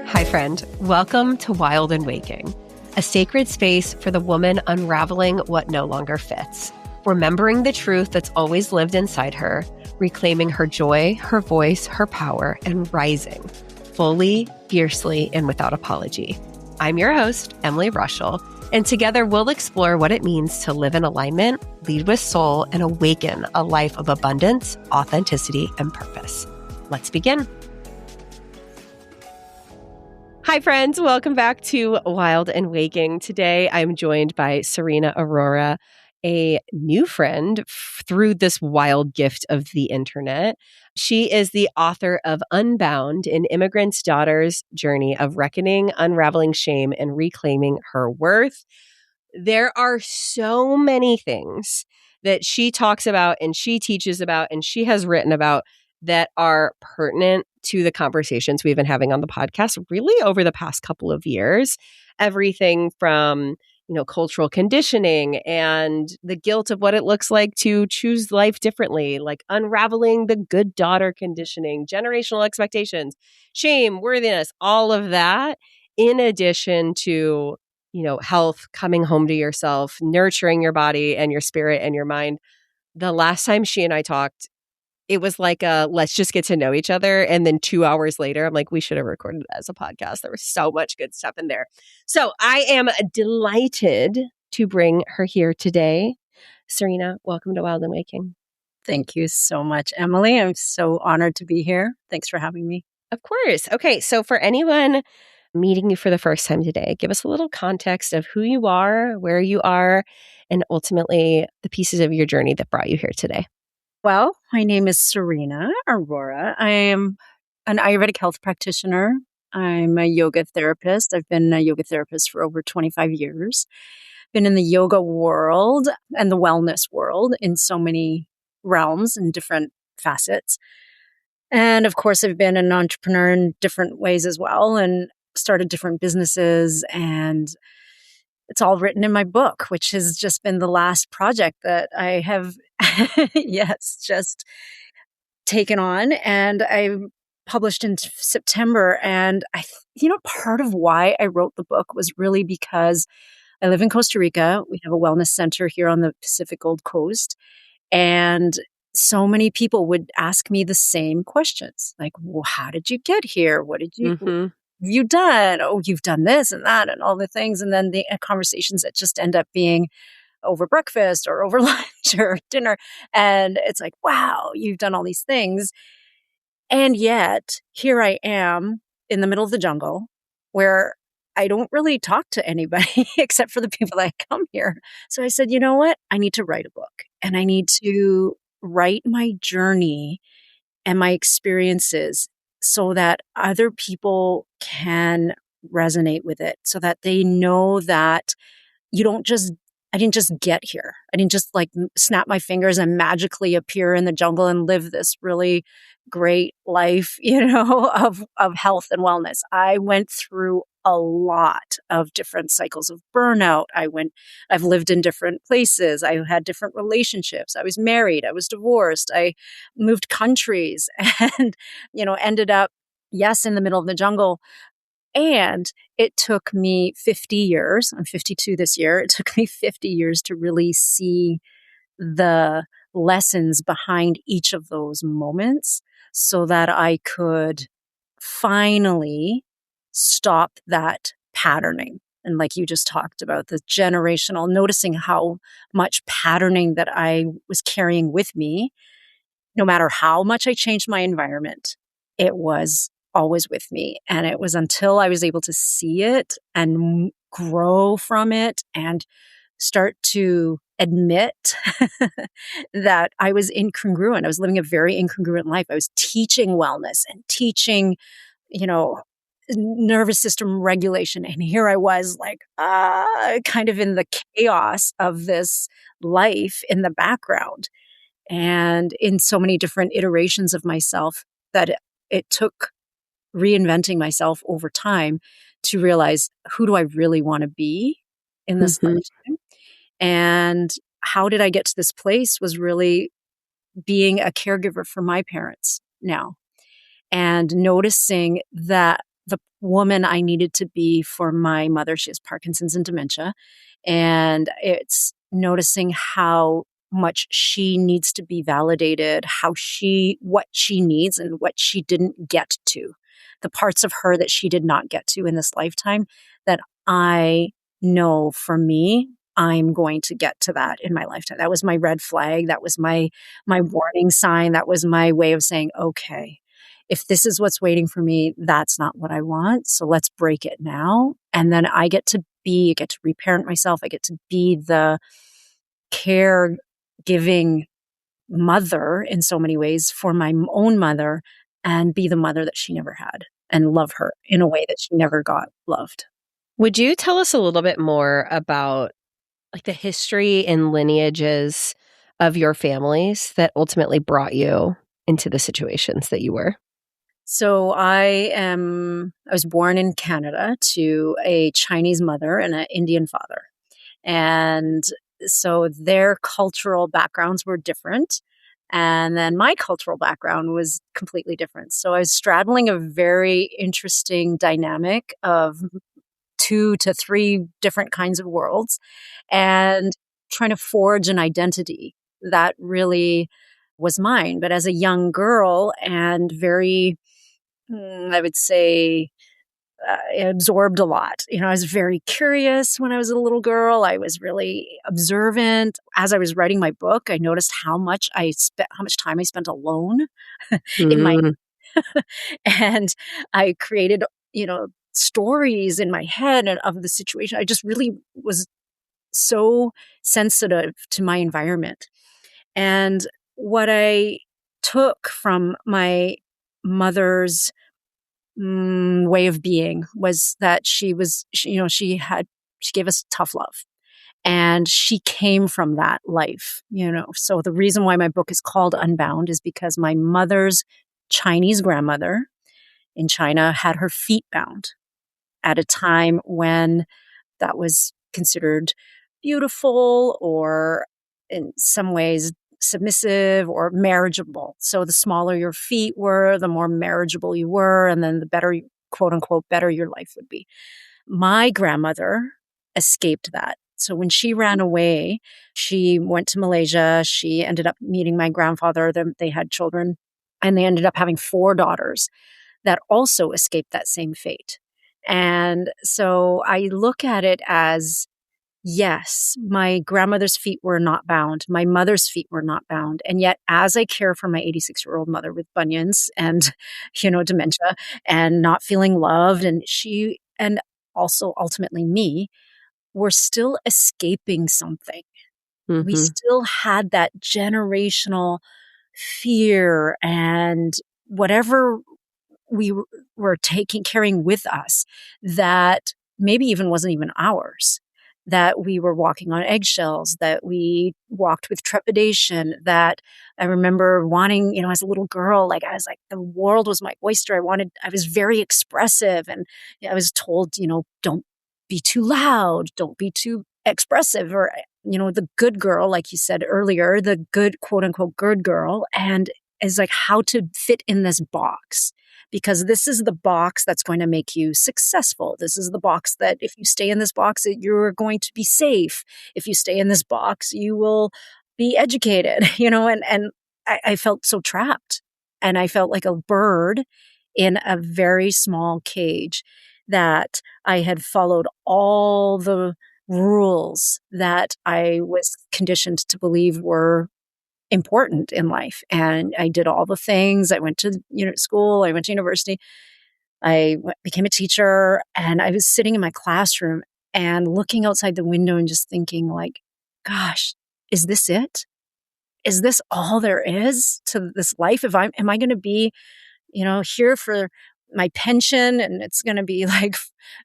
Hi, friend. Welcome to Wild and Waking, a sacred space for the woman unraveling what no longer fits, remembering the truth that's always lived inside her, reclaiming her joy, her voice, her power, and rising fully, fiercely, and without apology. I'm your host, Emily Rushell, and together we'll explore what it means to live in alignment, lead with soul, and awaken a life of abundance, authenticity, and purpose. Let's begin. Hi, friends. Welcome back to Wild and Waking. Today, I'm joined by Serena Arora, a new friend through this wild gift of the internet. She is the author of Unbound, an immigrant's daughter's journey of reckoning, unraveling shame, and reclaiming her worth. There are so many things that she talks about and she teaches about and she has written about that are pertinent to the conversations we've been having on the podcast really over the past couple of years. Everything from, cultural conditioning and the guilt of what it looks like to choose life differently, like unraveling the good daughter conditioning, generational expectations, shame, worthiness, all of that, in addition to, health, coming home to yourself, nurturing your body and your spirit and your mind. The last time she and I talked, it was like let's just get to know each other. And then 2 hours later, I'm like, we should have recorded it as a podcast. There was so much good stuff in there. So I am delighted to bring her here today. Serena, welcome to Wild and Waking. Thank you so much, Emily. I'm so honored to be here. Thanks for having me. Of course. Okay. So for anyone meeting you for the first time today, give us a little context of who you are, where you are, and ultimately the pieces of your journey that brought you here today. Well, my name is Serena Arora. I am an Ayurvedic health practitioner. I'm a yoga therapist. I've been a yoga therapist for over 25 years. Been in the yoga world and the wellness world in so many realms and different facets. And of course, I've been an entrepreneur in different ways as well and started different businesses, and it's all written in my book, which has just been the last project that I have, just taken on. And I published in September. And part of why I wrote the book was really because I live in Costa Rica. We have a wellness center here on the Pacific Gold Coast. And so many people would ask me the same questions, like, well, how did you get here? What did you you done? Oh, you've done this and that and all the things. And then the conversations that just end up being over breakfast or over lunch or dinner. And it's like, wow, you've done all these things. And yet here I am in the middle of the jungle where I don't really talk to anybody except for the people that come here. So I said, you know what? I need to write a book, and I need to write my journey and my experiences so that other people can resonate with it, so that they know that I didn't just get here. I didn't just snap my fingers and magically appear in the jungle and live this really great life, of health and wellness. I went through a lot of different cycles of burnout. I've lived in different places. I had different relationships. I was married. I was divorced. I moved countries and, ended up, yes, in the middle of the jungle. And it took me 50 years. I'm 52 this year. It took me 50 years to really see the lessons behind each of those moments so that I could finally stop that patterning. And like you just talked about, the generational, noticing how much patterning that I was carrying with me, no matter how much I changed my environment, it was always with me. And it was until I was able to see it and grow from it and start to admit that I was incongruent. I was living a very incongruent life. I was teaching wellness and teaching, nervous system regulation. And here I was kind of in the chaos of this life in the background and in so many different iterations of myself that it took reinventing myself over time to realize, who do I really want to be in this lifetime? And how did I get to this place was really being a caregiver for my parents now and noticing that the woman I needed to be for my mother. She has Parkinson's and dementia. And it's noticing how much she needs to be validated, what she needs and what she didn't get to, the parts of her that she did not get to in this lifetime that I know for me, I'm going to get to that in my lifetime. That was my red flag. That was my warning sign. That was my way of saying, okay, if this is what's waiting for me, that's not what I want. So let's break it now. And then I get to reparent myself. I get to be the caregiving mother in so many ways for my own mother and be the mother that she never had and love her in a way that she never got loved. Would you tell us a little bit more about like the history and lineages of your families that ultimately brought you into the situations that you were? So I was born in Canada to a Chinese mother and an Indian father. And so their cultural backgrounds were different. And then my cultural background was completely different. So I was straddling a very interesting dynamic of 2 to 3 different kinds of worlds and trying to forge an identity that really was mine. But as a young girl and very, I would say, I absorbed a lot. I was very curious when I was a little girl. I was really observant. As I was writing my book, I noticed how much time I spent alone in my, Mm. and I created, stories in my head and of the situation. I just really was so sensitive to my environment. And what I took from my mother's way of being was that she gave us tough love. And she came from that life. So the reason why my book is called Unbound is because my mother's Chinese grandmother in China had her feet bound at a time when that was considered beautiful or in some ways submissive or marriageable. So the smaller your feet were, the more marriageable you were, and then the better, quote unquote, better your life would be. My grandmother escaped that. So when she ran away, she went to Malaysia. She ended up meeting my grandfather. They had children, and they ended up having 4 daughters that also escaped that same fate. And so I look at it as, yes, my grandmother's feet were not bound. My mother's feet were not bound. And yet, as I care for my 86-year-old mother with bunions and, dementia and not feeling loved, and also ultimately me, we're still escaping something. We Mm-hmm. still had that generational fear and whatever we were carrying with us that maybe even wasn't even ours, that we were walking on eggshells, that we walked with trepidation, that I remember wanting, as a little girl, like I was like, the world was my oyster. I was very expressive, and I was told, don't be too loud, don't be too expressive, or, the good girl, like you said earlier, the good, quote unquote, good girl, and is like how to fit in this box. Because this is the box that's going to make you successful. This is the box that if you stay in this box, you're going to be safe. If you stay in this box, you will be educated, and I felt so trapped. And I felt like a bird in a very small cage that I had followed all the rules that I was conditioned to believe were important in life. And I did all the things. I went to school, I went to university, became a teacher, and I was sitting in my classroom and looking outside the window and just thinking like, gosh, is this it? Is this all there is to this life? Am I going to be, here for my pension, and it's going to be like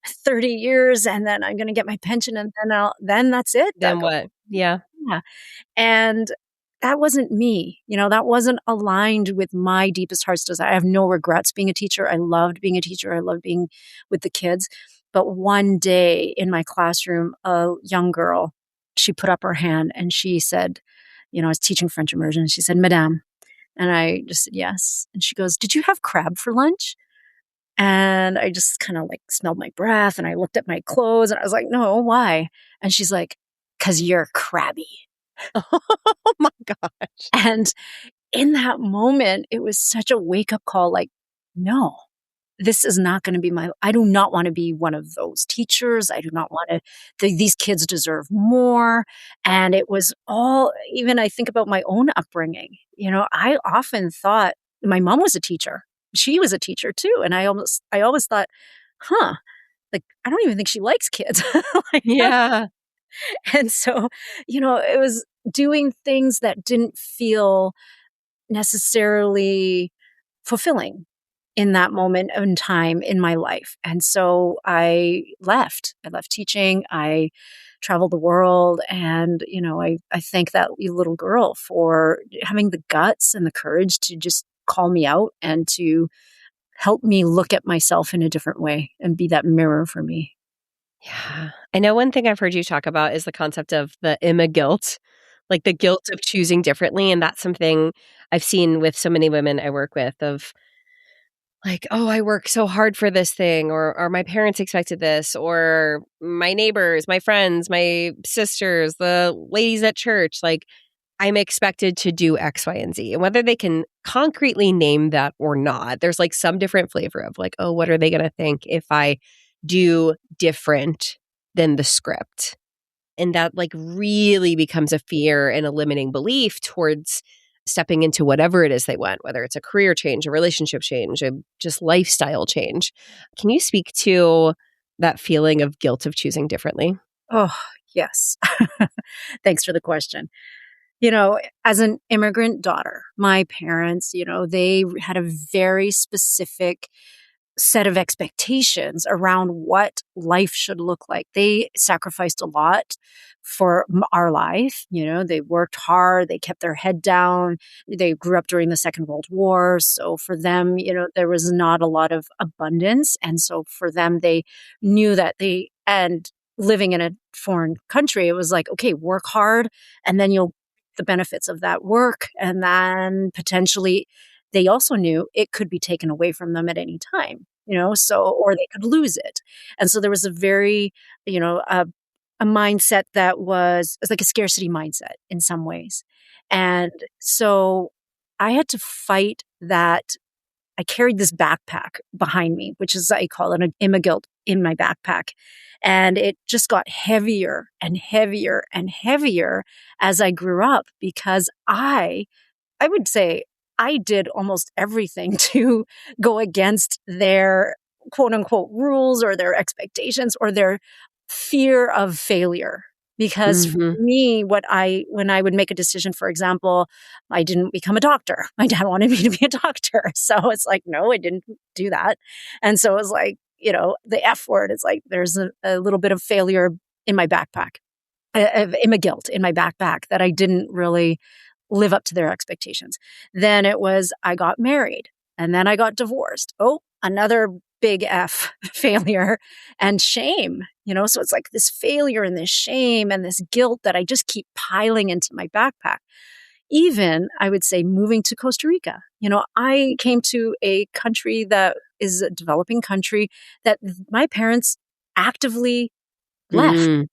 30 years, and then I'm going to get my pension, and then that's it. Then what? Yeah. Yeah. And that wasn't me. That wasn't aligned with my deepest heart's desire. I have no regrets being a teacher. I loved being a teacher. I loved being with the kids. But one day in my classroom, a young girl, she put up her hand and she said, I was teaching French immersion. She said, Madame. And I just said, yes. And she goes, did you have crab for lunch? And I just kind of like smelled my breath and I looked at my clothes and I was like, no, why? And she's like, because you're crabby. Oh my gosh. And in that moment, it was such a wake up call like, no, this is not going to be I do not want to be one of those teachers. I do not want to, these kids deserve more. And it was all, even I think about my own upbringing. I often thought my mom was a teacher. She was a teacher too. And I always thought, like, I don't even think she likes kids. Like, Yeah. and so, it was doing things that didn't feel necessarily fulfilling in that moment in time in my life. And so I left. I left teaching. I traveled the world. And, I thank that little girl for having the guts and the courage to just call me out and to help me look at myself in a different way and be that mirror for me. Yeah. I know one thing I've heard you talk about is the concept of the Imma guilt, like the guilt of choosing differently. And that's something I've seen with so many women I work with of like, oh, I work so hard for this thing, or my parents expected this, or my neighbors, my friends, my sisters, the ladies at church, like I'm expected to do X, Y, and Z. And whether they can concretely name that or not, there's like some different flavor of like, oh, what are they going to think if I do different than the script? And that like really becomes a fear and a limiting belief towards stepping into whatever it is they want, whether it's a career change, a relationship change, a just lifestyle change. Can you speak to that feeling of guilt of choosing differently? Oh, yes. Thanks for the question. As an immigrant daughter, my parents, they had a very specific set of expectations around what life should look like. They sacrificed a lot for our life. They worked hard. They kept their head down. They grew up during the Second World War. So for them, there was not a lot of abundance. And so for them, they knew that and living in a foreign country, it was like, okay, work hard and then you'll the benefits of that work. And then potentially they also knew it could be taken away from them at any time, or they could lose it. And so there was a very, a mindset that was like a scarcity mindset in some ways. And so I had to fight that. I carried this backpack behind me, which is, I call it an immigrant in my backpack. And it just got heavier and heavier and heavier as I grew up because I would say I did almost everything to go against their quote unquote rules or their expectations or their fear of failure. Because for Mhm. me, when I would make a decision, for example, I didn't become a doctor. My dad wanted me to be a doctor. So it's like, no, I didn't do that. And so it was like, the F word, it's like there's a little bit of failure in my backpack, in my guilt in my backpack that I didn't really live up to their expectations. Then it was, I got married and then I got divorced. Oh, another big F failure and shame, so it's like this failure and this shame and this guilt that I just keep piling into my backpack. Even I would say moving to Costa Rica, I came to a country that is a developing country that my parents actively left Mm.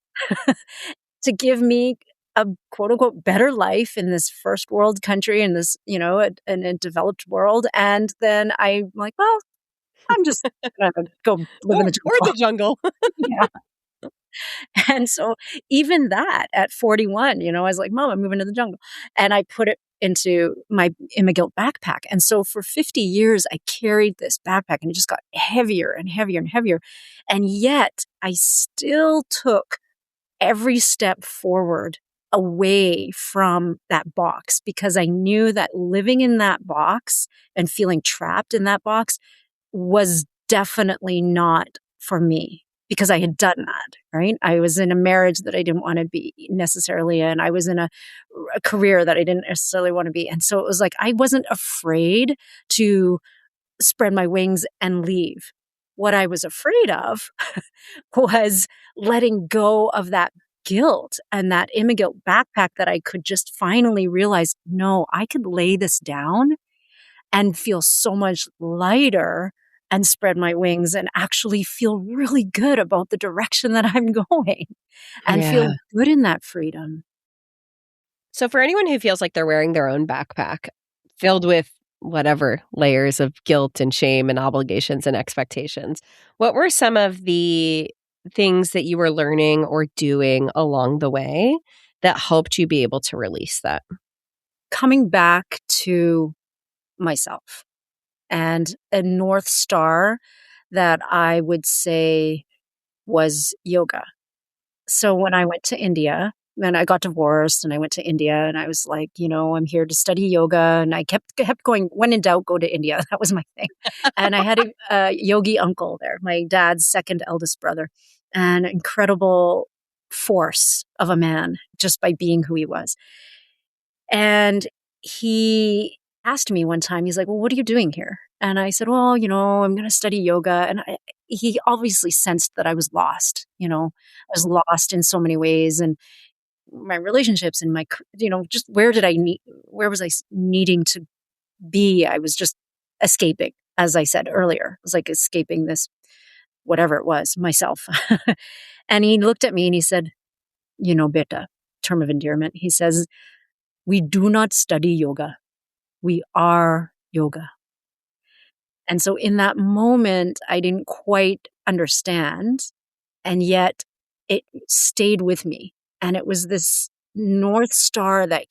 to give me a quote unquote better life in this first world country in this, in a developed world. And then I'm like, well, I'm just gonna go live in the Or the jungle. jungle. Yeah. And so even that at 41, I was like, Mom, I'm moving to the jungle. And I put it into my immigrant backpack. And so for 50 years, I carried this backpack and it just got heavier and heavier and heavier. And yet I still took every step forward away from that box because I knew that living in that box and feeling trapped in that box was definitely not for me because I had done that, right? I was in a marriage that I didn't want to be necessarily in. I was in a career that I didn't necessarily want to be. And so it was like, I wasn't afraid to spread my wings and leave. What I was afraid of was letting go of that guilt and that immigrant backpack that I could just finally realize, no, I could lay this down and feel so much lighter and spread my wings and actually feel really good about the direction that I'm going and Yeah. feel good in that freedom. So for anyone who feels like they're wearing their own backpack filled with whatever layers of guilt and shame and obligations and expectations, what were some of the things that you were learning or doing along the way that helped you be able to release that? Coming back to myself and a North Star that I would say was yoga. So when I went to India, and I got divorced and I went to India and I was like, I'm here to study yoga. And I kept going, when in doubt, go to India. That was my thing. And I had a yogi uncle there, my dad's second eldest brother, an incredible force of a man just by being who he was. And he asked me one time, he's like, well, what are you doing here? And I said, well, I'm going to study yoga. And he obviously sensed that I was lost. I was lost in so many ways, and my relationships and just where was I needing to be? I was just escaping, as I said earlier. It was like escaping this, whatever it was, myself. And he looked at me and he said, beta, term of endearment. He says, we do not study yoga. We are yoga. And so in that moment, I didn't quite understand. And yet it stayed with me. And it was this North Star that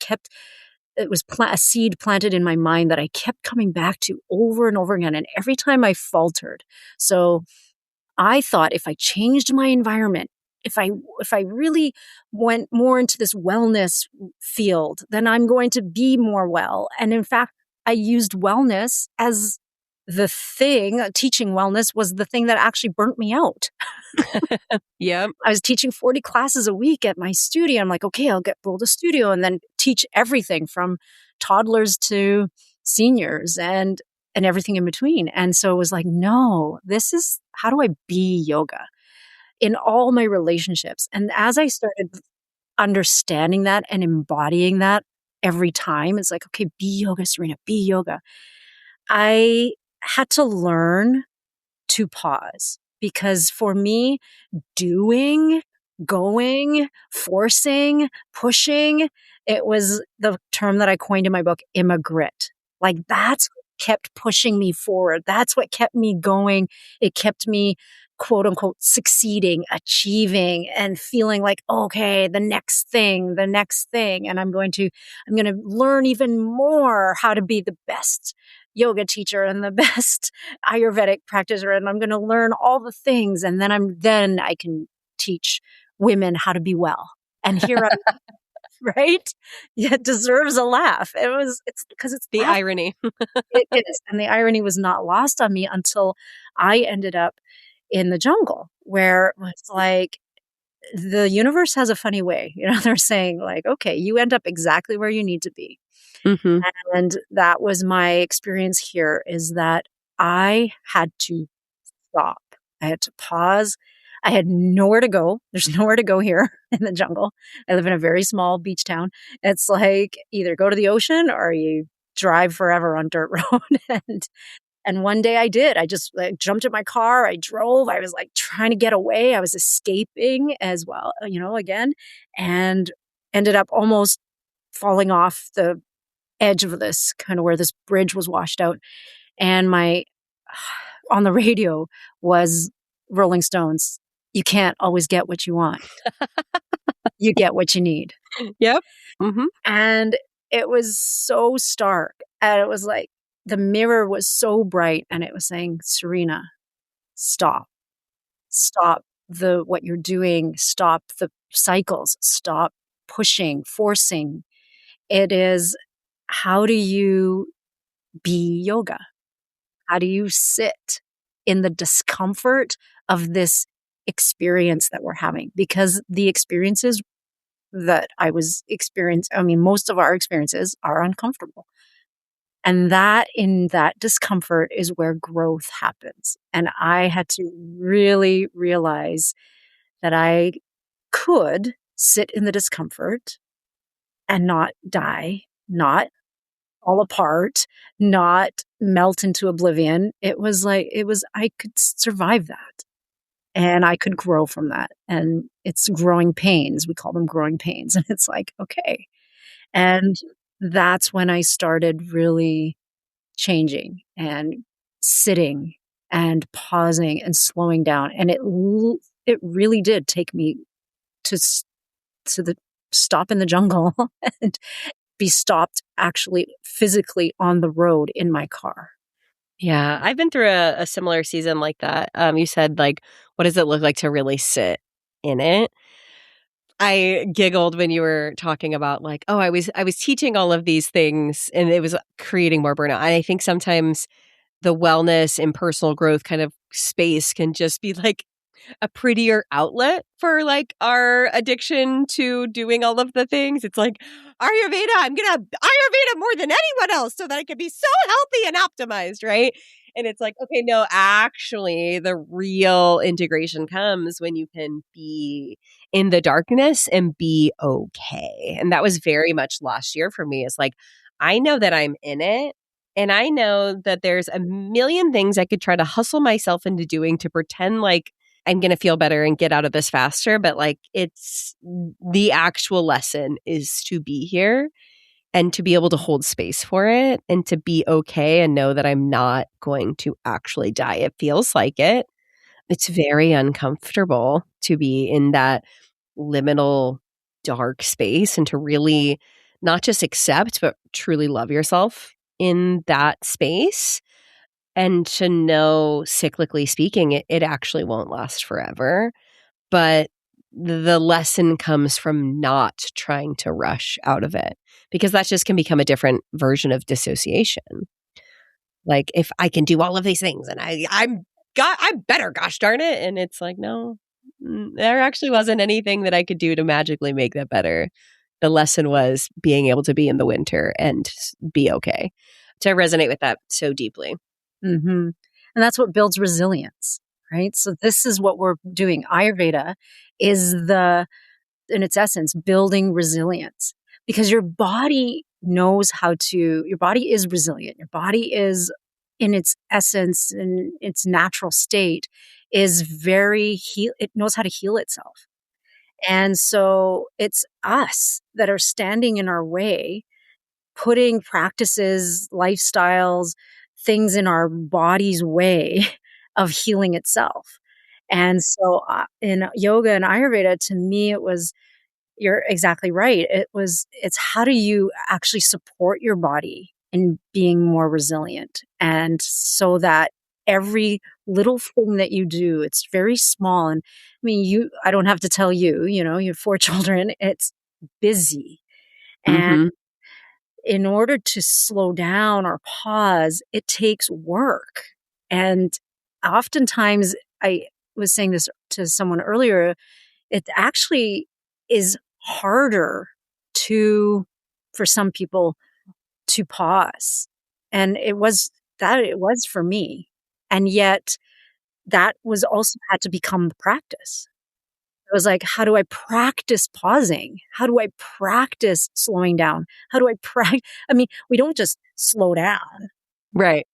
it was a seed planted in my mind that I kept coming back to over and over again. And every time I faltered. So I thought if I changed my environment, if I really went more into this wellness field, then I'm going to be more well. And in fact, I used wellness as the thing. Teaching wellness was the thing that actually burnt me out. Yep. I was teaching 40 classes a week at my studio. I'm like, okay, I'll build a studio and then teach everything from toddlers to seniors and everything in between. And so it was like, no, this is, how do I be yoga in all my relationships? And as I started understanding that and embodying that every time, it's like, okay, be yoga, Serena, be yoga. I had to learn to pause, because for me, doing, going, forcing, pushing, it was the term that I coined in my book, immigrant. Like that's what kept pushing me forward. That's what kept me going. It kept me, quote unquote, succeeding, achieving, and feeling like, okay, the next thing. And I'm going to learn even more how to be the best yoga teacher and the best Ayurvedic practitioner. And I'm going to learn all the things. And then I can teach women how to be well. And here I right? Yeah, it deserves a laugh. It's because it's The laugh. irony. It is. And the irony was not lost on me until I ended up in the jungle, where it's like the universe has a funny way. They're saying like, okay, you end up exactly where you need to be. Mm-hmm. And that was my experience here, is that I had to stop. I had to pause. I had nowhere to go. There's nowhere to go here in the jungle. I live in a very small beach town. It's like either go to the ocean or you drive forever on dirt road. And one day I did. I just jumped in my car. I drove. I was like trying to get away. I was escaping as well, again, and ended up almost falling off the edge of this kind of where this bridge was washed out. And on the radio was Rolling Stones. You can't always get what you want. You get what you need. Yep. Mm-hmm. And it was so stark. And it was like the mirror was so bright, and it was saying, Serena, stop. Stop what you're doing. Stop the cycles. Stop pushing, forcing. It is, how do you be yoga? How do you sit in the discomfort of this experience that we're having? Because the experiences that I was experiencing, most of our experiences are uncomfortable. And that in that discomfort is where growth happens. And I had to really realize that I could sit in the discomfort and not die, not fall apart, not melt into oblivion. I could survive that and I could grow from that. And it's growing pains. We call them growing pains. And it's like, okay. And that's when I started really changing and sitting and pausing and slowing down. And it really did take me to to the stop in the jungle and be stopped actually physically on the road in my car. Yeah, I've been through a similar season like that. You said, like, what does it look like to really sit in it? I giggled when you were talking about, like, oh, I was teaching all of these things and it was creating more burnout. And I think sometimes the wellness and personal growth kind of space can just be like a prettier outlet for like our addiction to doing all of the things. It's like Ayurveda, I'm going to Ayurveda more than anyone else so that I can be so healthy and optimized, right? And it's like, okay, no, actually, the real integration comes when you can be in the darkness and be okay. And that was very much last year for me. It's like, I know that I'm in it. And I know that there's a million things I could try to hustle myself into doing to pretend like I'm going to feel better and get out of this faster. But like, it's the actual lesson is to be here and to be able to hold space for it and to be okay and know that I'm not going to actually die. It feels like it. It's very uncomfortable to be in that liminal dark space and to really not just accept, but truly love yourself in that space. And to know, cyclically speaking, it actually won't last forever. But the lesson comes from not trying to rush out of it, because that just can become a different version of dissociation. Like, if I can do all of these things and I'm better, gosh darn it. And it's like, no, there actually wasn't anything that I could do to magically make that better. The lesson was being able to be in the winter and be okay. So I resonate with that so deeply. Mm-hmm. And that's what builds resilience, right? So this is what we're doing. Ayurveda is in its essence, building resilience, because your body your body is resilient. Your body is in its essence, in its natural state, is it knows how to heal itself. And so it's us that are standing in our way, putting practices, lifestyles, things in our body's way of healing itself. And so in yoga and Ayurveda, to me, you're exactly right. It's how do you actually support your body in being more resilient? And so that every little thing that you do, it's very small. And I mean, I don't have to tell you, you have 4 children, it's busy. And Mm-hmm. in order to slow down or pause, it takes work. And oftentimes, I was saying this to someone earlier, it actually is harder for some people to pause. And it was for me. And yet that was also had to become the practice. It was like, how do I practice pausing? How do I practice slowing down? How do I practice? I mean, we don't just slow down. Right.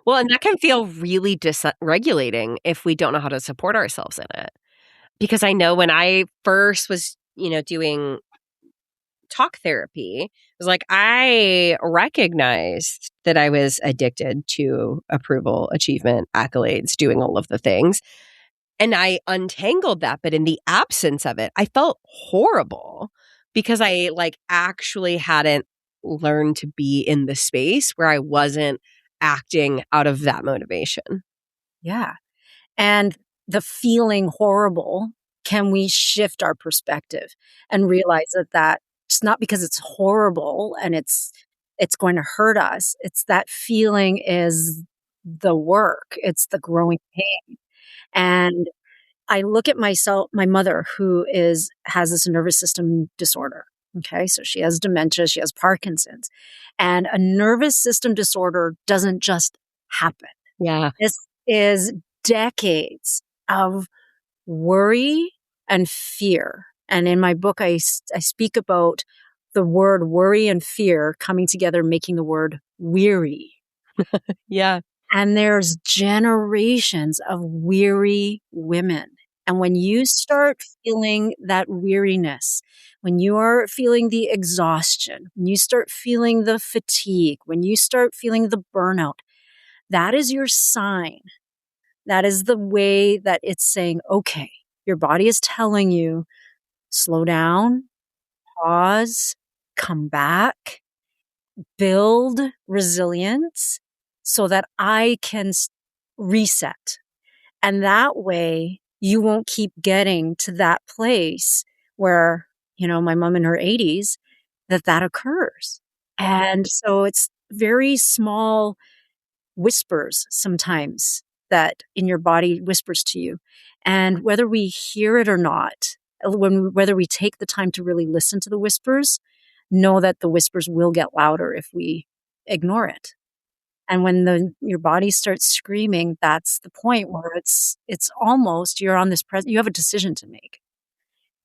Well, and that can feel really dysregulating if we don't know how to support ourselves in it. Because I know when I first was, doing talk therapy, it was like I recognized that I was addicted to approval, achievement, accolades, doing all of the things. And I untangled that. But in the absence of it, I felt horrible because I actually hadn't learned to be in the space where I wasn't acting out of that motivation. Yeah. And the feeling horrible, can we shift our perspective and realize that it's not because it's horrible and it's going to hurt us. It's that feeling is the work. It's the growing pain. And I look at my mother, who has this nervous system disorder. Okay. So she has dementia, she has Parkinson's, and a nervous system disorder doesn't just happen. Yeah. This is decades of worry and fear. And in my book, I speak about the word worry and fear coming together, making the word weary. Yeah. And there's generations of weary women. And when you start feeling that weariness, when you are feeling the exhaustion, when you start feeling the fatigue, when you start feeling the burnout, that is your sign. That is the way that it's saying, okay, your body is telling you, slow down, pause, come back, build resilience so that I can reset. And that way you won't keep getting to that place where, my mom in her 80s, that occurs. And so it's very small whispers sometimes that in your body whispers to you. And whether we hear it or not, whether we take the time to really listen to the whispers, know that the whispers will get louder if we ignore it. And when your body starts screaming, that's the point where it's almost you're on this you have a decision to make.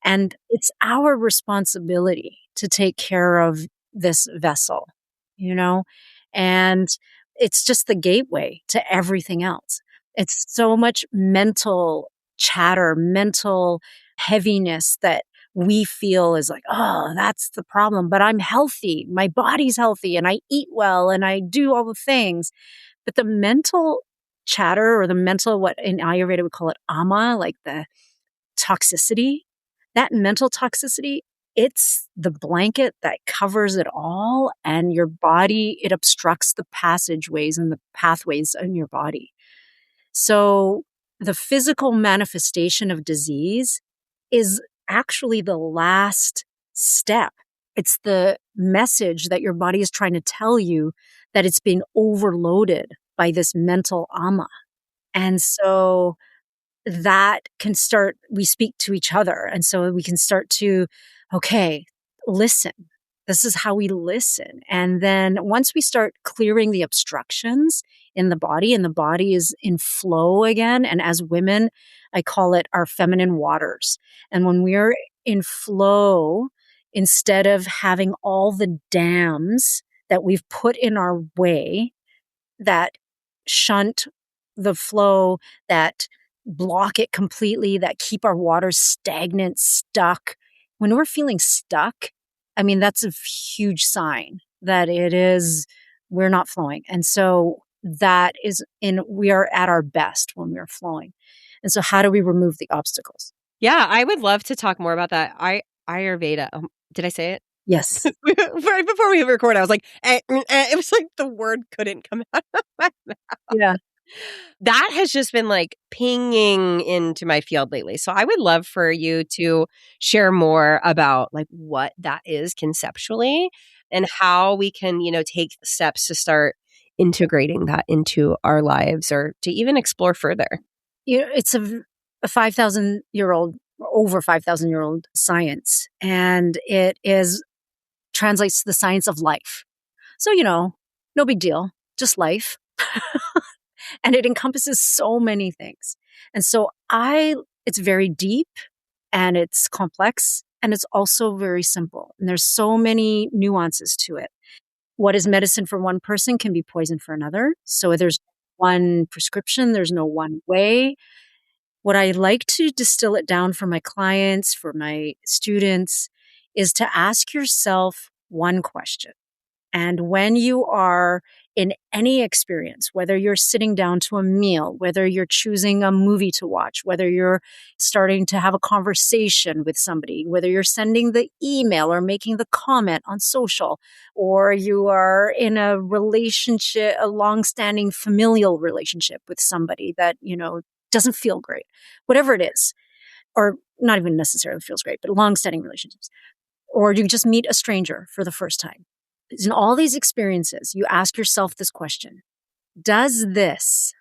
And it's our responsibility to take care of this vessel, and it's just the gateway to everything else. It's so much mental chatter, mental heaviness that we feel is like, oh, that's the problem. But I'm healthy. My body's healthy and I eat well and I do all the things. But the mental chatter or the mental, what in Ayurveda we call it ama, like the toxicity, that mental toxicity, it's the blanket that covers it all. And your body, it obstructs the passageways and the pathways in your body. So the physical manifestation of disease is actually the last step. It's the message that your body is trying to tell you that it's been overloaded by this mental ama. And so that can start, we speak to each other. And so we can start to, okay, listen. This is how we listen. And then once we start clearing the obstructions in the body and the body is in flow again. And as women, I call it our feminine waters. And when we're in flow, instead of having all the dams that we've put in our way that shunt the flow, that block it completely, that keep our waters stagnant, stuck. When we're feeling stuck, I mean, that's a huge sign that we're not flowing. And so we are at our best when we're flowing. And so how do we remove the obstacles? Yeah, I would love to talk more about that. Ayurveda. Did I say it? Yes. Right before we record, I was like, it was like the word couldn't come out of my mouth. Yeah. That has just been like pinging into my field lately. So I would love for you to share more about like what that is conceptually and how we can, take steps to start integrating that into our lives or to even explore further. It's a 5,000-year-old, over 5,000-year-old science, and it translates to the science of life. So, no big deal, just life. And it encompasses so many things. And so it's very deep and it's complex and it's also very simple. And there's so many nuances to it. What is medicine for one person can be poison for another. So there's one prescription, there's no one way. What I like to distill it down for my clients, for my students, is to ask yourself one question. And when you are in any experience, whether you're sitting down to a meal, whether you're choosing a movie to watch, whether you're starting to have a conversation with somebody, whether you're sending the email or making the comment on social, or you are in a relationship, a long-standing familial relationship with somebody that, doesn't feel great, whatever it is, or not even necessarily feels great, but long-standing relationships, or you just meet a stranger for the first time. In all these experiences, you ask yourself this question: does this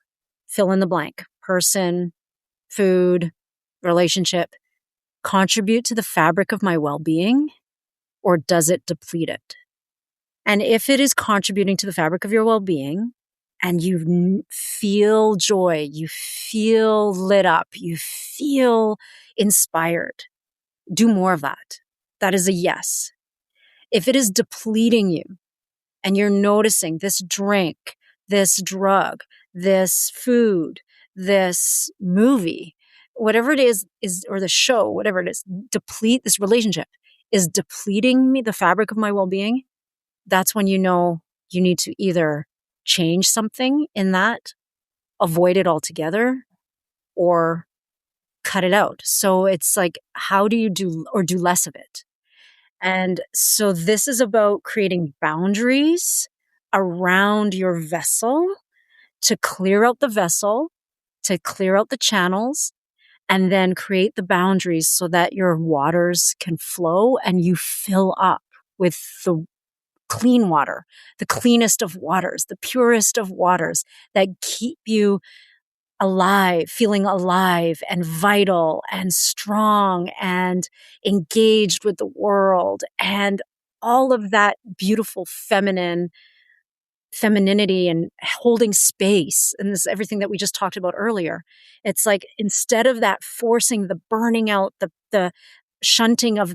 fill in the blank, person, food, relationship, contribute to the fabric of my well-being, or does it deplete it? And if it is contributing to the fabric of your well-being and you feel joy, you feel lit up, you feel inspired, do more of that. That is a yes. If it is depleting you and you're noticing this drink, this drug, this food, this movie, whatever it is, or the show, whatever it is, deplete this relationship is depleting me, the fabric of my well-being, that's when you know you need to either change something in that, avoid it altogether, or cut it out. So it's like, how do you do less of it? And so this is about creating boundaries around your vessel to clear out the vessel, to clear out the channels, and then create the boundaries so that your waters can flow and you fill up with the clean water, the cleanest of waters, the purest of waters that keep you alive, feeling alive and vital and strong and engaged with the world and all of that beautiful femininity and holding space. And this is everything that we just talked about earlier. It's like, instead of that forcing, the burning out, the shunting of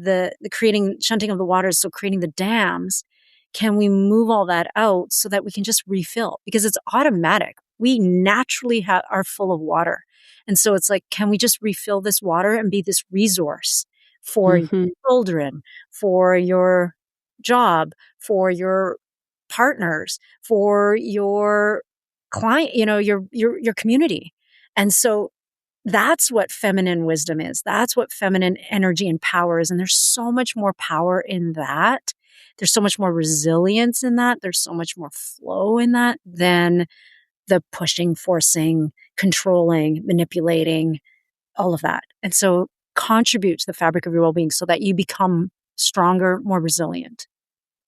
shunting of the waters, so creating the dams, can we move all that out so that we can just refill? Because it's automatic. We naturally are full of water. And so it's like, can we just refill this water and be this resource for your children, for your job, for your partners, for your client, your community. And so that's what feminine wisdom is. That's what feminine energy and power is. And there's so much more power in that. There's so much more resilience in that. There's so much more flow in that than the pushing, forcing, controlling, manipulating, all of that. And so contribute to the fabric of your well-being so that you become stronger, more resilient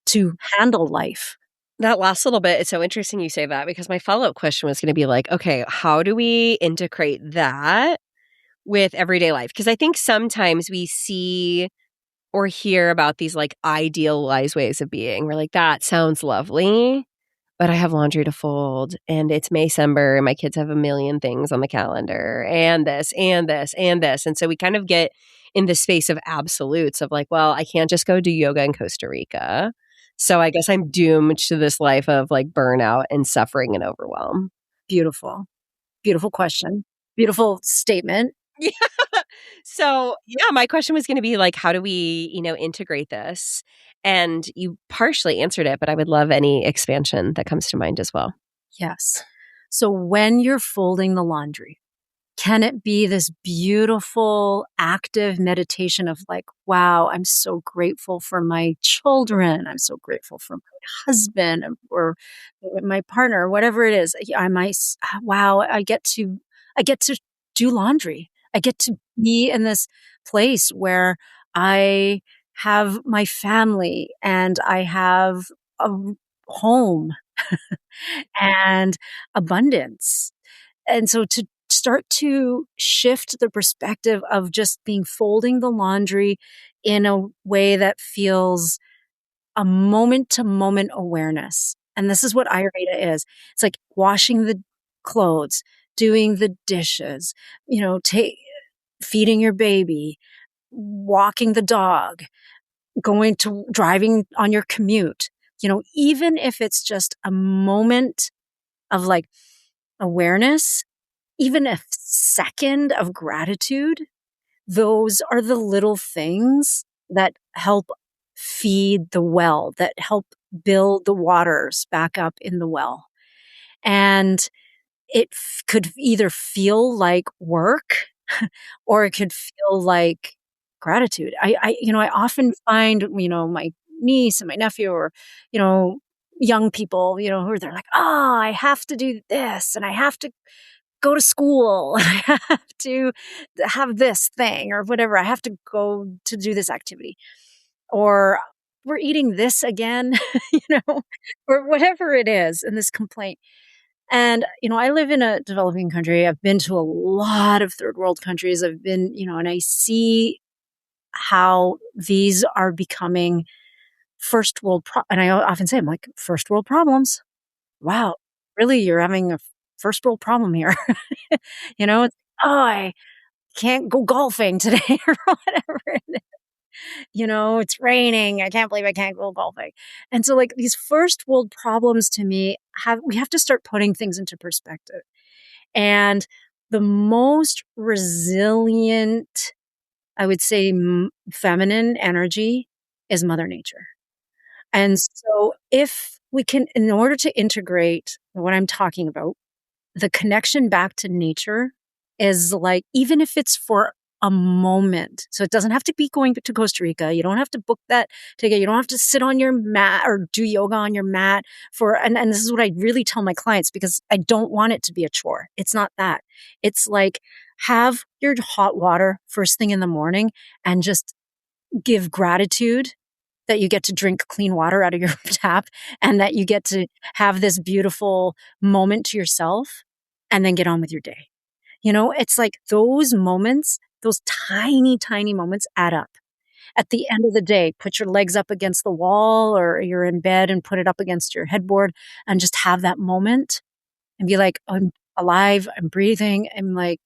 to handle life. That last little bit, it's so interesting you say that, because my follow-up question was going to be like, okay, how do we integrate that with everyday life? Because I think sometimes we see or hear about these like idealized ways of being. We're like, that sounds lovely, but I have laundry to fold and it's Maycember and my kids have a million things on the calendar and this and this and this. And so we kind of get in the space of absolutes of like, well, I can't just go do yoga in Costa Rica. So I guess I'm doomed to this life of like burnout and suffering and overwhelm. Beautiful. Beautiful question. Beautiful statement. Yeah. So, yeah, my question was going to be like, how do we, integrate this? And you partially answered it, but I would love any expansion that comes to mind as well. Yes. So when you're folding the laundry, can it be this beautiful, active meditation of like, wow, I'm so grateful for my children. I'm so grateful for my husband or my partner, whatever it is. Wow, I get to do laundry. I get to be in this place where I have my family and I have a home and abundance. And so to start to shift the perspective of just being folding the laundry in a way that feels a moment to moment awareness. And this is what Ayurveda is. It's like washing the clothes, doing the dishes, feeding your baby, walking the dog, driving on your commute, even if it's just a moment of like awareness, even a second of gratitude, those are the little things that help feed the well, that help build the waters back up in the well. And it could either feel like work or it could feel like gratitude. I often find, my niece and my nephew or, young people, who are they're like, oh, I have to do this and I have to go to school. I have to have this thing or whatever. I have to go to do this activity or we're eating this again, or whatever it is in this complaint. And, I live in a developing country. I've been to a lot of third world countries. I've been, and I see how these are becoming first world. And I often say, I'm like, first world problems. Wow. Really? You're having a first world problem here. It's, oh, I can't go golfing today or whatever it is. It's raining. I can't believe I can't go golfing. And so like these first world problems to me we have to start putting things into perspective. And the most resilient, I would say, feminine energy is Mother Nature. And so if we can, in order to integrate what I'm talking about, the connection back to nature is like, even if it's for a moment, so it doesn't have to be going to Costa Rica. You don't have to book that ticket. You don't have to sit on your mat or do yoga on your mat and this is what I really tell my clients, because I don't want it to be a chore. It's not that. It's like, have your hot water first thing in the morning and just give gratitude that you get to drink clean water out of your tap and that you get to have this beautiful moment to yourself and then get on with your day. It's like those moments, those tiny, tiny moments add up. At the end of the day, put your legs up against the wall or you're in bed and put it up against your headboard and just have that moment and be like, I'm alive, I'm breathing. I'm like,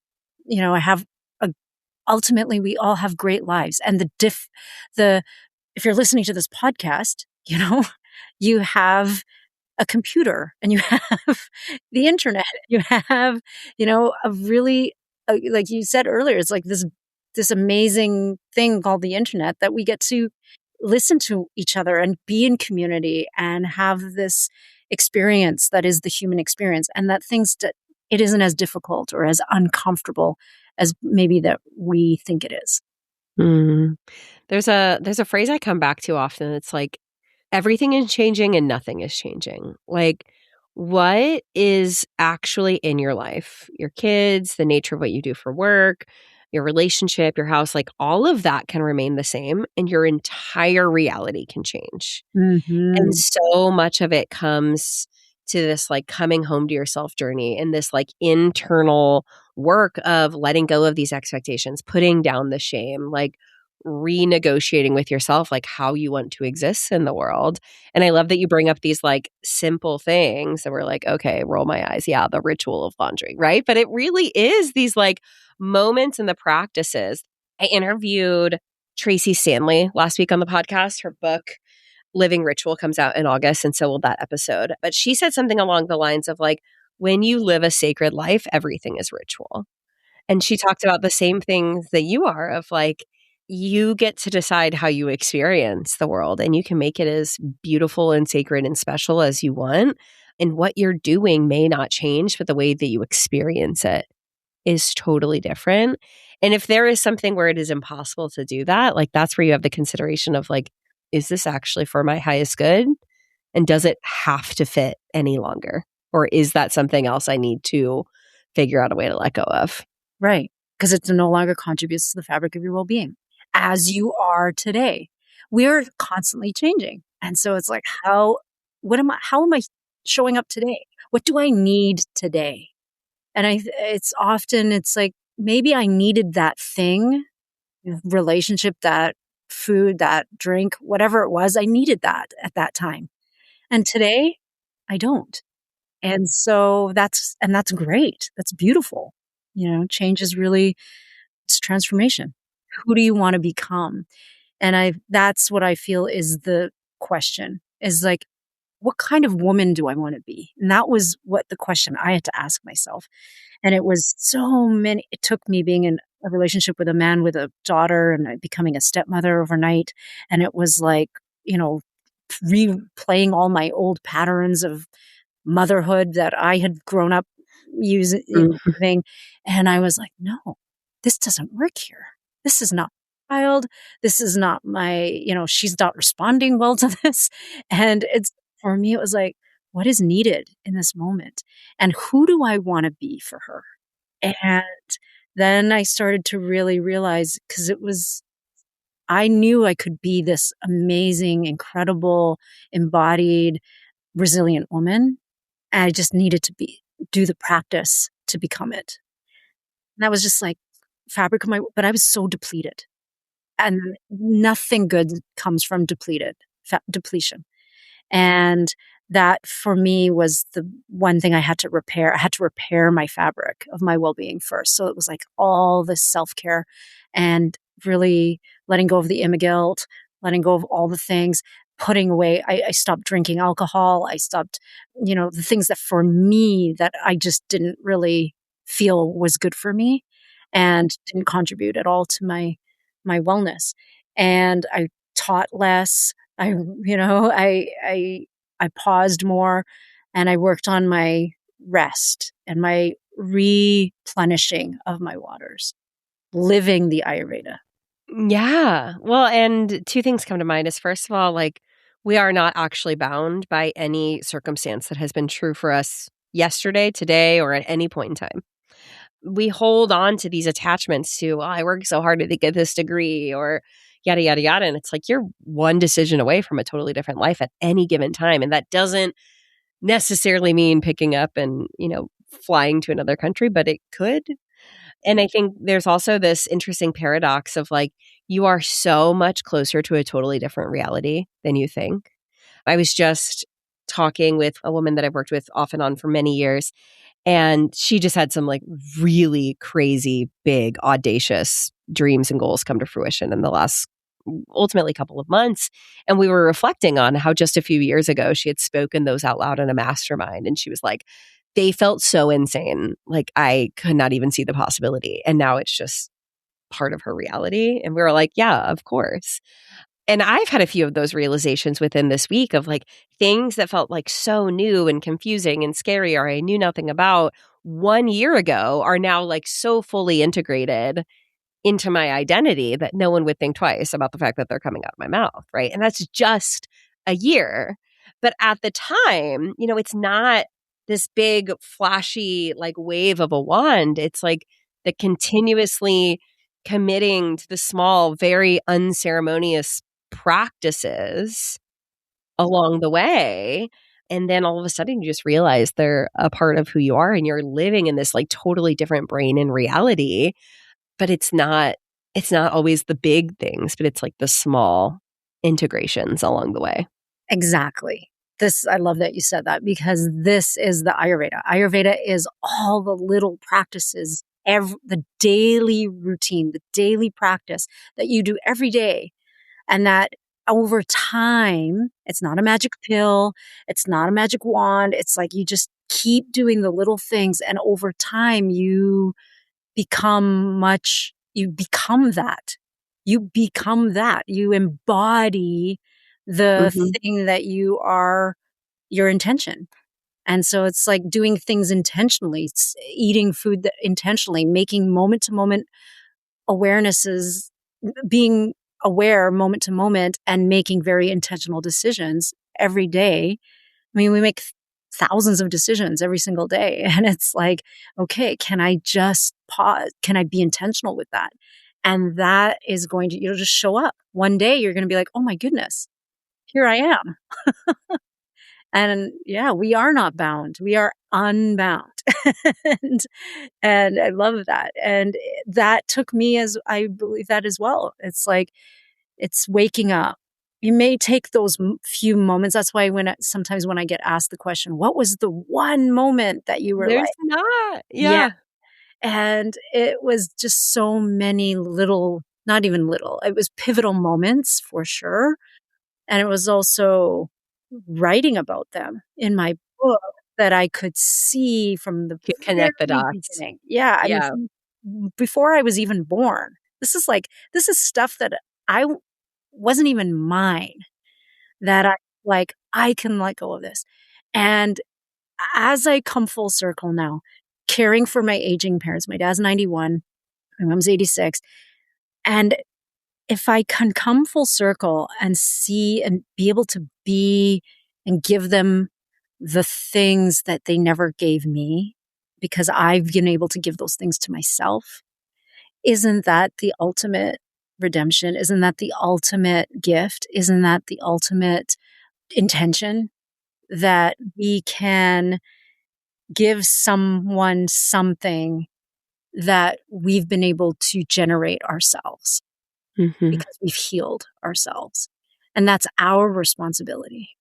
I have ultimately we all have great lives. And if you're listening to this podcast, you have a computer and you have the internet, you have, a really, like you said earlier, it's like this amazing thing called the internet that we get to listen to each other and be in community and have this experience that is the human experience, and that it isn't as difficult or as uncomfortable as maybe that we think it is. Mm. There's a phrase I come back to often. It's like, everything is changing and nothing is changing. Like, what is actually in your life? Your kids, the nature of what you do for work, your relationship, your house, like all of that can remain the same and your entire reality can change. And Mm-hmm. so much of it comes to this like coming home to yourself journey and this like internal work of letting go of these expectations, putting down the shame, like renegotiating with yourself, like how you want to exist in the world. And I love that you bring up these like simple things that we're like, okay, roll my eyes. Yeah, the ritual of laundry, right? But it really is these like moments and the practices. I interviewed Tracy Stanley last week on the podcast. Her book, Living Ritual, comes out in August, and so will that episode. But she said something along the lines of like, when you live a sacred life, everything is ritual. And she talked about the same things that you are of like, you get to decide how you experience the world and you can make it as beautiful and sacred and special as you want. And what you're doing may not change, but the way that you experience it is totally different. And if there is something where it is impossible to do that, like that's where you have the consideration of like, is this actually for my highest good? And does it have to fit any longer? Or is that something else I need to figure out a way to let go of? Right. Because it no longer contributes to the fabric of your well-being as you are today. We're constantly changing. And so it's like, how am I showing up today? What do I need today? And it's like, maybe I needed that thing, relationship, that food, that drink, whatever it was, I needed that at that time. And today I don't. And so that's great. That's beautiful. Change is really, it's transformation. Who do you want to become? And that's what I feel is the question, is like, what kind of woman do I want to be? And that was what the question I had to ask myself. And it took me being in a relationship with a man with a daughter and becoming a stepmother overnight. And it was like, replaying all my old patterns of motherhood that I had grown up using, Mhm. living. And I was like, no, this doesn't work here. This is not my child. This is not she's not responding well to this. And for me, it was like, what is needed in this moment? And who do I want to be for her? And then I started to really realize, because I knew I could be this amazing, incredible, embodied, resilient woman. And I just needed to do the practice to become it. And that was just like fabric of but I was so depleted, and nothing good comes from depletion. And that for me was the one thing I had to repair. I had to repair my fabric of my well-being first. So it was like all this self-care and really letting go of the guilt, letting go of all the things, putting away. I stopped drinking alcohol. I stopped, the things that for me that I just didn't really feel was good for me and didn't contribute at all to my wellness. And I taught less. I paused more, and I worked on my rest and my replenishing of my waters, living the Ayurveda. Yeah. Well, and two things come to mind is first of all, like we are not actually bound by any circumstance that has been true for us yesterday, today, or at any point in time. We hold on to these attachments to, oh, I worked so hard to get this degree or yada, yada, yada. And it's like you're one decision away from a totally different life at any given time. And that doesn't necessarily mean picking up and, flying to another country, but it could. And I think there's also this interesting paradox of like, you are so much closer to a totally different reality than you think. I was just talking with a woman that I've worked with off and on for many years, and she just had some like really crazy, big, audacious dreams and goals come to fruition in the last ultimately couple of months. And we were reflecting on how just a few years ago she had spoken those out loud in a mastermind. And she was like, they felt so insane. Like I could not even see the possibility. And now it's just part of her reality. And we were like, yeah, of course. And I've had a few of those realizations within this week of like things that felt like so new and confusing and scary or I knew nothing about 1 year ago are now like so fully integrated into my identity that no one would think twice about the fact that they're coming out of my mouth, right? And that's just a year. But at the time, it's not this big flashy like wave of a wand. It's like the continuously committing to the small, very unceremonious practices along the way. And then all of a sudden you just realize they're a part of who you are and you're living in this like totally different brain and reality. But it's not always the big things, but it's like the small integrations along the way. Exactly. I love that you said that, because this is the Ayurveda. Ayurveda is all the little practices, the daily routine, the daily practice that you do every day. And that over time, it's not a magic pill. It's not a magic wand. It's like you just keep doing the little things. And over time, you become that. You become that. You embody the thing that you are, your intention. And so it's like doing things intentionally, eating food that intentionally, making moment to moment awarenesses, being aware moment to moment and making very intentional decisions every day. I mean, we make thousands of decisions every single day. And it's like, okay, can I just pause? Can I be intentional with that? And that is going to, just show up. One day you're going to be like, oh my goodness, here I am. And yeah, we are not bound. We are unbound. and I love that. And that took me, as I believe that as well. It's like, it's waking up. You may take those few moments. That's why sometimes when I get asked the question, what was the one moment that you were There's like, not. yeah. Yeah. And it was just so many little, not even little, it was pivotal moments for sure. And it was also writing about them in my book that I could see from the Connect the very dots. beginning. Yeah. I Yeah. mean, before I was even born, this is stuff that I wasn't even mine, that I can let go of this. And as I come full circle now, caring for my aging parents, my dad's 91, my mom's 86. And if I can come full circle and see and be able to be and give them the things that they never gave me, because I've been able to give those things to myself, isn't that the ultimate redemption? Isn't that the ultimate gift? Isn't that the ultimate intention, that we can give someone something that we've been able to generate ourselves because we've healed ourselves? And that's our responsibility,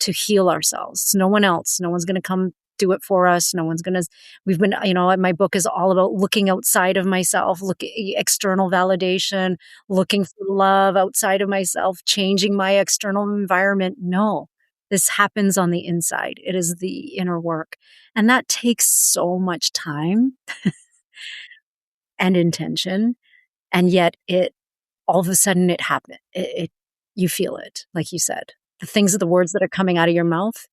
to heal ourselves. It's no one else. No one's going to come do it for us. No one's going to, we've been, my book is all about looking outside of myself, external validation, looking for love outside of myself, changing my external environment. No, this happens on the inside. It is the inner work. And that takes so much time and intention. And yet all of a sudden it happened. You feel it, like you said. The words that are coming out of your mouth,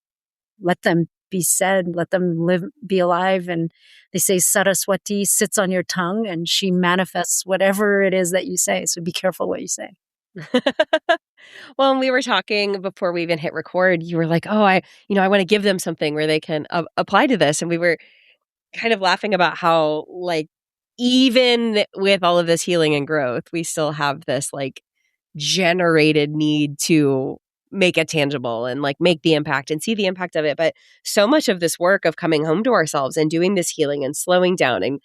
let them be said, let them be alive. And they say Saraswati sits on your tongue and she manifests whatever it is that you say. So be careful what you say. Well, and we were talking before we even hit record, you were like, oh, I want to give them something where they can apply to this. And we were kind of laughing about how, like, even with all of this healing and growth, we still have this like generated need to make it tangible and like make the impact and see the impact of it. But so much of this work of coming home to ourselves and doing this healing and slowing down and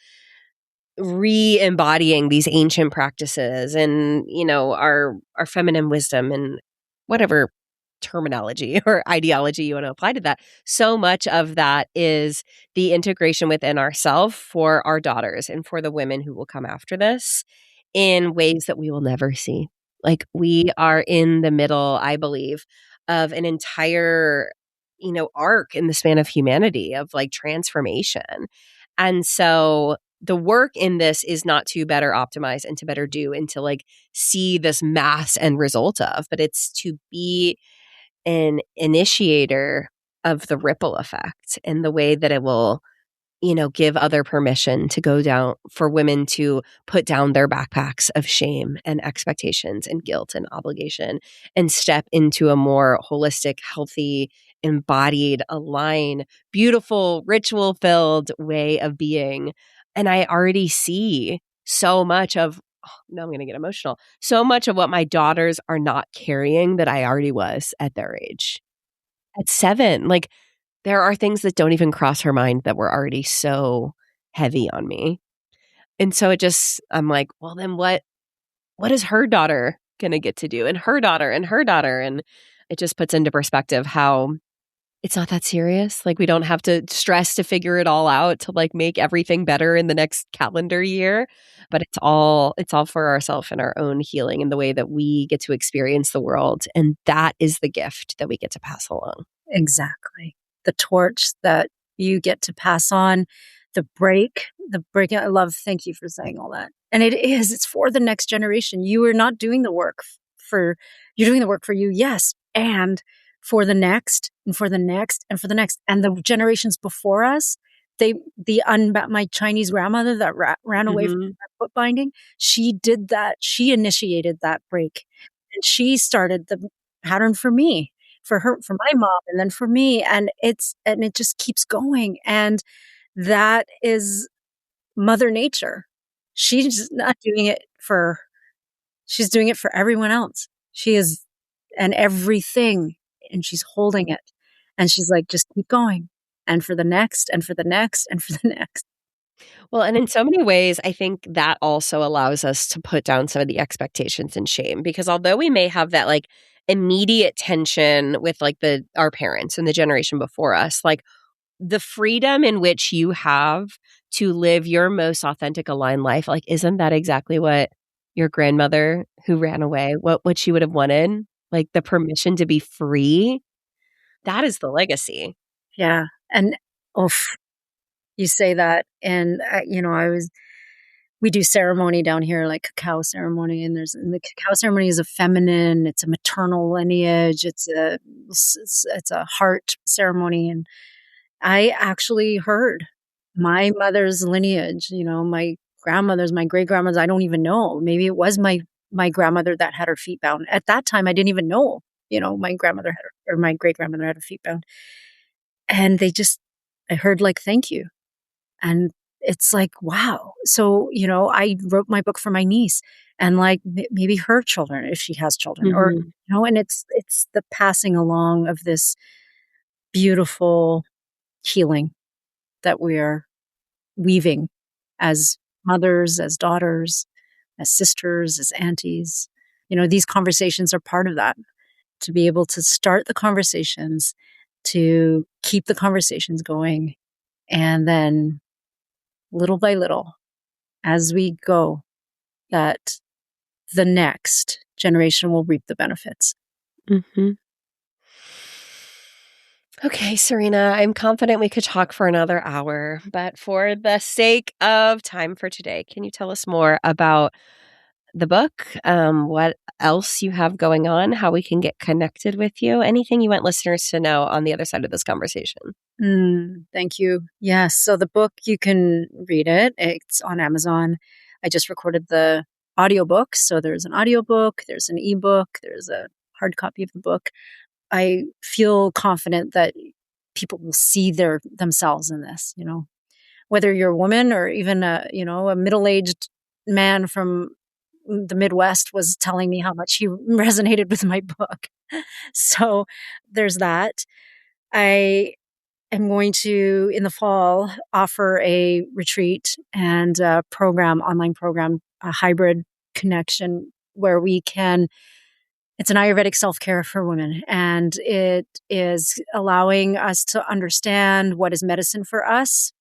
re-embodying these ancient practices and, our feminine wisdom and whatever terminology or ideology you want to apply to that. So much of that is the integration within ourselves for our daughters and for the women who will come after this in ways that we will never see. Like, we are in the middle, I believe, of an entire, arc in the span of humanity of like transformation. And so the work in this is not to better optimize and to better do and to like see this mass end result of, but it's to be an initiator of the ripple effect and the way that it will, give other permission to go down, for women to put down their backpacks of shame and expectations and guilt and obligation and step into a more holistic, healthy, embodied, aligned, beautiful, ritual filled way of being. And I already see so much of, now I'm going to get emotional, so much of what my daughters are not carrying that I already was at their age. At 7, like, there are things that don't even cross her mind that were already so heavy on me. And so I'm like, well, then what is her daughter going to get to do? And her daughter and her daughter. And it just puts into perspective how it's not that serious. Like, we don't have to stress to figure it all out to like make everything better in the next calendar year. But it's all for ourselves and our own healing and the way that we get to experience the world. And that is the gift that we get to pass along. Exactly. The torch that you get to pass on, the break. Thank you for saying all that. And it's for the next generation. You are not doing the work you're doing the work for you. Yes. And for the next and for the next and for the next. And the generations before us, my Chinese grandmother that ran away from foot binding, she did that. She initiated that break and she started the pattern for me. For her, for my mom, and then for me. And it just keeps going. And that is Mother Nature. She's not doing it she's doing it for everyone else. She is, and everything, and she's holding it. And she's like, just keep going. And for the next, and for the next, and for the next. Well, and in so many ways, I think that also allows us to put down some of the expectations and shame, because although we may have that like immediate tension with like our parents and the generation before us, like the freedom in which you have to live your most authentic aligned life, like, isn't that exactly what your grandmother who ran away, what she would have wanted? Like, the permission to be free. That is the legacy. Yeah. And you say that, and we do ceremony down here, like cacao ceremony, and the cacao ceremony is a feminine, it's a maternal lineage, it's a heart ceremony. And I actually heard my mother's lineage, my grandmother's, my great grandmother's, I don't even know. Maybe it was my grandmother that had her feet bound. At that time, I didn't even know, my grandmother or my great grandmother had her feet bound. And I heard like, thank you. And it's like, wow. So, I wrote my book for my niece and like maybe her children, if she has children, or, and it's the passing along of this beautiful healing that we are weaving as mothers, as daughters, as sisters, as aunties. These conversations are part of that, to be able to start the conversations to keep the conversations going. And then little by little, as we go, that the next generation will reap the benefits. Mm-hmm. Okay, Serena, I'm confident we could talk for another hour, but for the sake of time for today, can you tell us more about the book, what else you have going on, how we can get connected with you, anything you want listeners to know on the other side of this conversation? Thank you. Yes. So the book, you can read it. It's on Amazon. I just recorded the audiobook. So there's an audiobook, there's an ebook, there's a hard copy of the book. I feel confident that people will see themselves in this, whether you're a woman or even a middle-aged man from the Midwest was telling me how much he resonated with my book. So there's that. I am going to, in the fall, offer a retreat and a online program, a hybrid connection where it's an Ayurvedic self-care for women. And it is allowing us to understand what is medicine for us.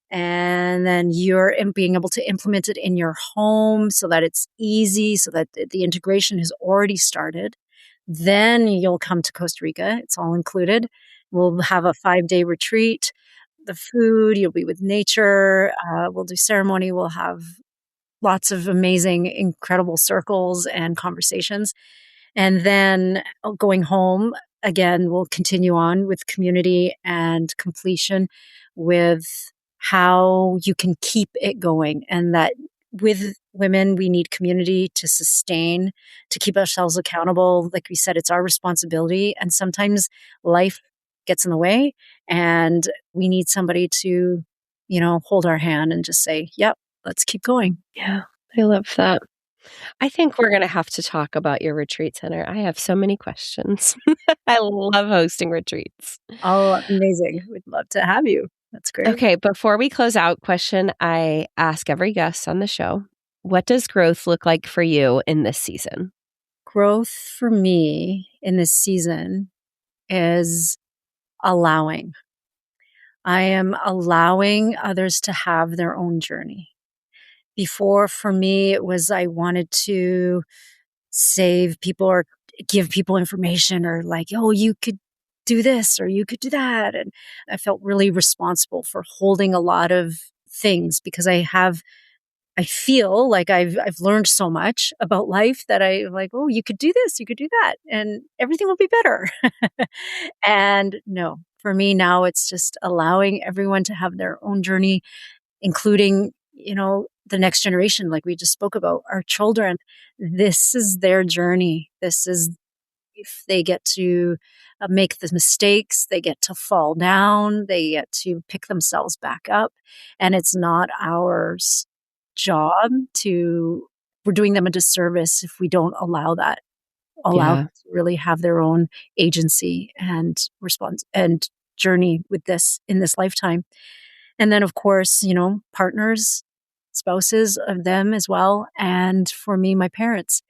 And then you're being able to implement it in your home so that it's easy, so that the integration has already started. Then you'll come to Costa Rica. It's all included. We'll have a 5-day retreat. The food, you'll be with nature. We'll do ceremony. We'll have lots of amazing, incredible circles and conversations. And then going home, again, we'll continue on with community and completion with how you can keep it going. And that with women, we need community to sustain, to keep ourselves accountable. Like we said, it's our responsibility. And sometimes life gets in the way and we need somebody to, hold our hand and just say, yep, let's keep going. Yeah, I love that. I think we're going to have to talk about your retreat center. I have so many questions. I love hosting retreats. Oh, amazing. We'd love to have you. That's great. Okay, before we close out, question I ask every guest on the show. What does growth look like for you in this season? Growth for me in this season is allowing. I am allowing others to have their own journey. Before, for me, it was I wanted to save people or give people information or like, oh, you could do this or you could do that. And I felt really responsible for holding a lot of things because I feel like I've learned so much about life that I'm like, oh, you could do this, you could do that, and everything will be better. And no, for me now, it's just allowing everyone to have their own journey, including, the next generation, like we just spoke about, our children. This is their journey. This is, if they get to make the mistakes, they get to fall down, they get to pick themselves back up. And it's not ours job we're doing them a disservice if we don't allow them to really have their own agency and response and journey with this in this lifetime. And then of course, partners, spouses of them as well. And for me, my parents,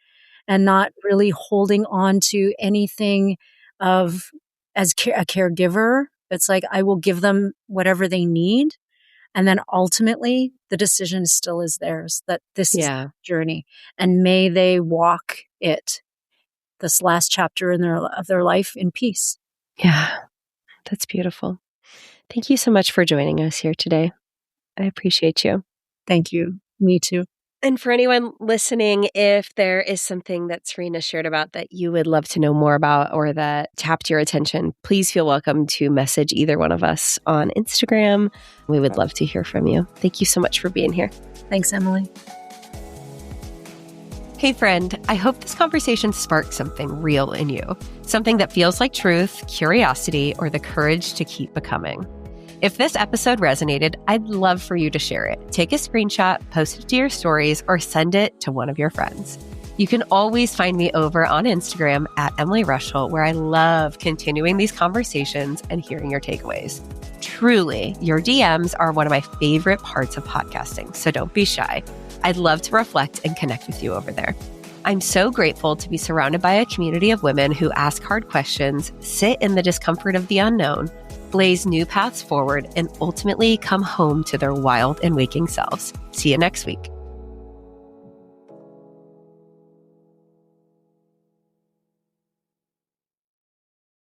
and not really holding on to anything as a caregiver. It's like, I will give them whatever they need. And then ultimately, the decision still is theirs, that this is their journey. And may they walk it, this last chapter of their life, in peace. Yeah, that's beautiful. Thank you so much for joining us here today. I appreciate you. Thank you. Me too. And for anyone listening, if there is something that Serena shared about that you would love to know more about or that tapped your attention, please feel welcome to message either one of us on Instagram. We would love to hear from you. Thank you so much for being here. Thanks, Emily. Hey friend, I hope this conversation sparked something real in you. Something that feels like truth, curiosity, or the courage to keep becoming. If this episode resonated, I'd love for you to share it. Take a screenshot, post it to your stories, or send it to one of your friends. You can always find me over on Instagram at Emily Rushel, where I love continuing these conversations and hearing your takeaways. Truly, your DMs are one of my favorite parts of podcasting, so don't be shy. I'd love to reflect and connect with you over there. I'm so grateful to be surrounded by a community of women who ask hard questions, sit in the discomfort of the unknown, blaze new paths forward, and ultimately come home to their wild and waking selves. See you next week.